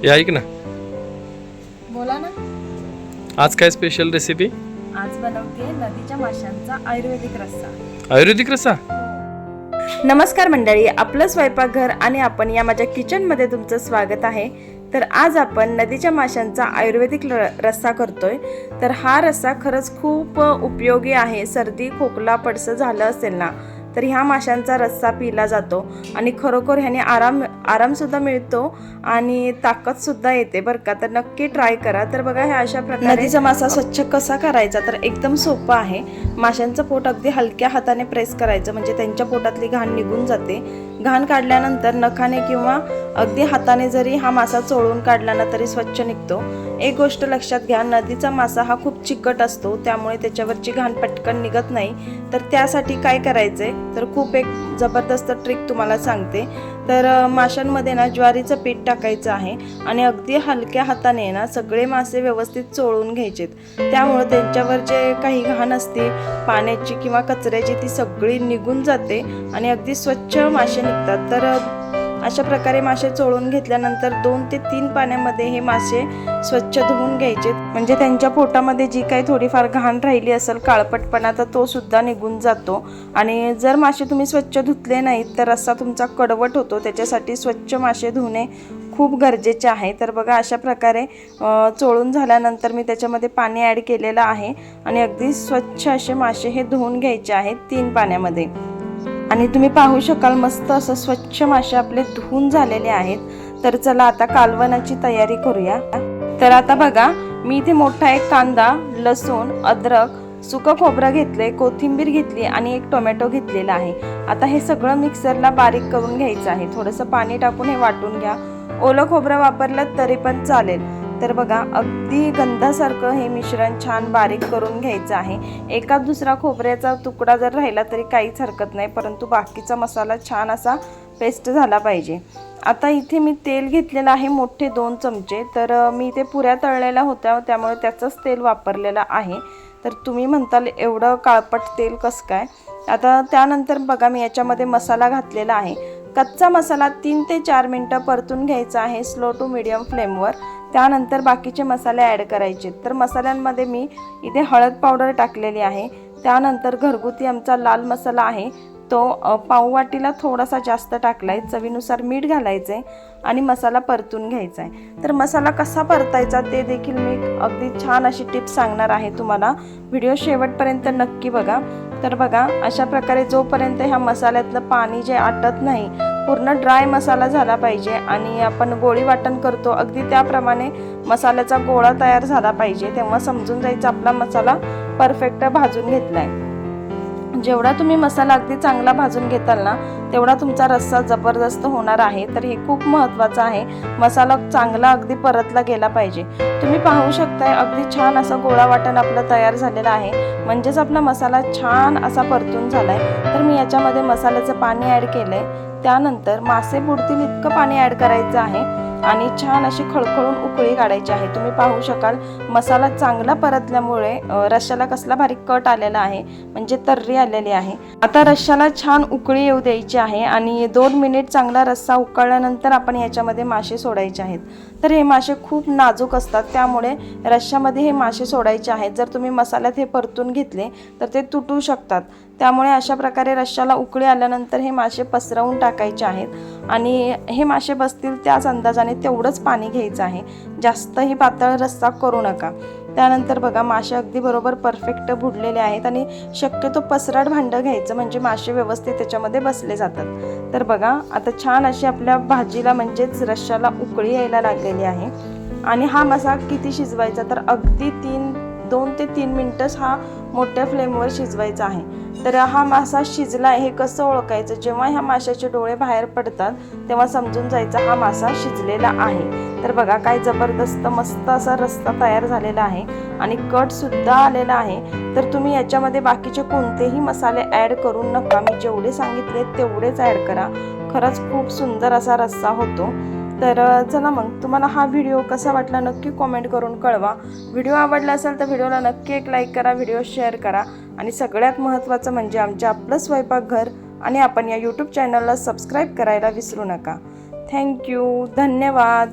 या ऐक ना, बोला ना. आज काय स्पेशल रेसिपी? आज बनवते नदीच्या माशांचा आयुर्वेदिक रस्सा. आयुर्वेदिक रस्सा. नमस्कार मंडळी, आपलं स्वयंपाकघर आणि आपण या माझ्या किचनमध्ये तुमचं स्वागत आहे. तर आज आपण नदीच्या माशांचा आयुर्वेदिक रस्सा करतोय. तर हा रस्सा खरंच खूप उपयोगी आहे. सर्दी खोकला पडसं झालं असेल ना, तर ह्या माशांचा रस्सा पिला जातो आणि खरोखर ह्याने आरामसुद्धा मिळतो आणि ताकदसुद्धा येते बरं का. तर नक्की ट्राय करा. तर बघा, ह्या अशा प्रकारे नदीचा मासा स्वच्छ कसा करायचा, तर एकदम सोपं आहे. माशांचं पोट अगदी हलक्या हाताने प्रेस करायचं, म्हणजे त्यांच्या पोटातली घाण निघून जाते. घाण काढल्यानंतर नखाने किंवा अगदी हाताने जरी हा मासा चोळून काढला ना तरी स्वच्छ निघतो. एक गोष्ट लक्षात घ्या, नदीचा मासा हा खूप चिकट असतो, त्यामुळे त्याच्यावरची घाण पटकन निघत नाही. तर त्यासाठी काय करायचंय, तर खूप एक जबरदस्त ट्रिक तुम्हाला सांगते. तर माशांमध्ये ना ज्वारीचं पीठ टाकायचं आहे आणि अगदी हलक्या हाताने ना सगळे मासे व्यवस्थित चोळून घ्यायचेत. त्यामुळे त्यांच्यावर जे काही घाण असते पाण्याची किंवा कचऱ्याची, ती सगळी निघून जाते आणि अगदी स्वच्छ मासे निघतात. तर अशा प्रकारे मासे चोळून घेतल्यानंतर 2 ते 3 पाण्यामध्ये हे मासे स्वच्छ धुवून घ्यायचे, म्हणजे त्यांच्या पोटामध्ये जी काही थोडीफार घाण राहिली असेल, काळपटपणा, तर तो सुद्धा निघून जातो. आणि जर मासे तुम्ही स्वच्छ धुतले नाहीत तर रस्सा तुमचा कडवट होतो. त्याच्यासाठी स्वच्छ मासे धुणे खूप गरजेचे आहे. तर बघा, अशा प्रकारे चोळून झाल्यानंतर मी त्याच्यामध्ये पाणी ॲड केलेलं आहे आणि अगदी स्वच्छ असे मासे हे धुवून घ्यायचे आहेत 3 पाण्यामध्ये. आणि तुम्ही पाहू शकाल, मस्त असं स्वच्छ मासे आपले धुवून झालेले आहेत. तर चला आता कालवणाची तयारी करूया. तर आता बघा, मी इथे मोठा एक कांदा, लसूण, अद्रक, सुकं खोबरं घेतलंय, कोथिंबीर घेतली आणि एक टोमॅटो घेतलेला आहे. आता हे सगळं मिक्सरला बारीक करून घ्यायचं आहे. थोडंसं पाणी टाकून हे वाटून घ्या. ओलं खोबरं वापरलं तरी पण चालेल. तर बघा, अगदी गंधासारखं हे मिश्रण छान बारीक करून घ्यायचं आहे. एका दुसरा खोबऱ्याचा तुकडा जर राहिला तरी काहीच हरकत नाही, परंतु बाकीचा मसाला छान असा पेस्ट झाला पाहिजे. आता इथे मी तेल घेतलेलं आहे मोठे 2 चमचे. तर मी इथे पुऱ्या तळलेल्या होत्या, त्यामुळे त्याचंच तेल वापरलेलं आहे. तर तुम्ही म्हणताल एवढं काळपट तेल कसं काय. आता त्यानंतर बघा, मी याच्यामध्ये मसाला घातलेला आहे. कच्चा मसाला 3 ते 4 मिनटं परतून घ्यायचा आहे स्लो टू मीडियम फ्लेमवर. त्यानंतर बाकीचे मसाले ॲड करायचे. तर मसाल्यांमध्ये मी इथे हळद पावडर टाकलेली आहे. त्यानंतर घरगुती आमचा लाल मसाला आहे, तो पाव वाटीला थोडासा जास्त टाकलाय. चवीनुसार मीठ घालायचं आहे आणि मसाला परतून घ्यायचा आहे. तर मसाला कसा परतायचा ते देखील मी अगदी छान अशी टिप्स सांगणार आहे तुम्हाला. व्हिडिओ शेवटपर्यंत नक्की बघा. तर बघा, अशा प्रकारे जोपर्यंत ह्या मसाल्यातलं पाणी जे आटत नाही, पूर्ण ड्राय मसाला झाला पाहिजे आणि आपण गोळी वाटण करतो अगदी त्याप्रमाणे मसाल्याचा गोळा तयार झाला पाहिजे. तेव्हा समजून जायचं आपला मसाला परफेक्ट भाजून घेतलाय. जेवढा तुम्ही मसाला अगदी चांगला भाजून घेताल ना, तेवढा तुमचा रस्सा जबरदस्त होणार आहे. तर हे खूप महत्त्वाचं आहे. मसाला चांगला अगदी परतला गेला पाहिजे. तुम्ही पाहू शकताय, अगदी छान असा गोळा वाटण आपला तयार झालेला आहे, म्हणजेच आपला मसाला छान असा परतून झालाय. तर मी याच्यामध्ये मसाल्याचं पाणी ॲड केलंय. त्यानंतर मासे बुडतील इतकं पाणी ॲड करायचं आहे आणि छान अशी खळखळून उकळी काढायची आहे. तुम्ही पाहू शकाल, मसाला चांगला परतल्यामुळे रश्श्याला कसला भारी कट आलेला आहे, म्हणजे तर्री आलेली आहे. आता रश्श्याला छान उकळी येऊ द्यायची आहे आणि 2 मिनिट चांगला रस्सा उकळल्यानंतर आपण याच्यामध्ये मासे सोडायचे आहेत. तर हे मासे खूप नाजूक असतात, त्यामुळे रश्श्यामध्ये हे मासे सोडायचे आहेत. जर तुम्ही मसाल्यात हे परतून घेतले तर ते तुटू शकतात. त्यामुळे अशा प्रकारे रश्श्याला उकळी आल्यानंतर हे मासे पसरवून टाकायचे आहेत आणि हे मासे बसतील त्याच अंदाजाने तेवढंच पाणी घ्यायचं आहे. जास्तही पातळ रस्सा करू नका. त्यानंतर बघा, मासे अगदी बरोबर परफेक्ट बुडलेले आहेत आणि शक्यतो पसरट भांडं घ्यायचं, म्हणजे मासे व्यवस्थित त्याच्यामध्ये बसले जातात. तर बघा, आता छान अशी आपल्या भाजीला म्हणजेच रश्श्याला उकळी यायला लागलेली आहे. आणि हा मासा किती शिजवायचा, तर अगदी 2 ते 3 मिनटंच हा मोठ्या फ्लेमवर शिजवायचा आहे. तर हा मासा शिजला हे कसं ओळखायचं, जेव्हा ह्या माशाचे डोळे बाहेर पडतात तेव्हा समजून जायचं हा मासा शिजलेला आहे. तर बघा, काय जबरदस्त मस्त असा रस्सा तयार झालेला आहे आणि कटसुद्धा आलेला आहे. तर तुम्ही याच्यामध्ये बाकीचे कोणतेही मसाले ॲड करू नका. मी जेवढे सांगितले तेवढेच ॲड करा. खरंच खूप सुंदर असा रस्सा होतो. तर चला मग, तुम्हाला हा व्हिडिओ कसा वाटला नक्की कॉमेंट करून कळवा. व्हिडिओ आवडला असेल तर व्हिडिओला नक्की एक लाईक करा, व्हिडिओ शेअर करा आणि सगळ्यात महत्त्वाचं म्हणजे आपलं स्वयंपाकघर आणि आपण या यूट्यूब चॅनलला सबस्क्राईब करायला विसरू नका. थँक्यू, धन्यवाद.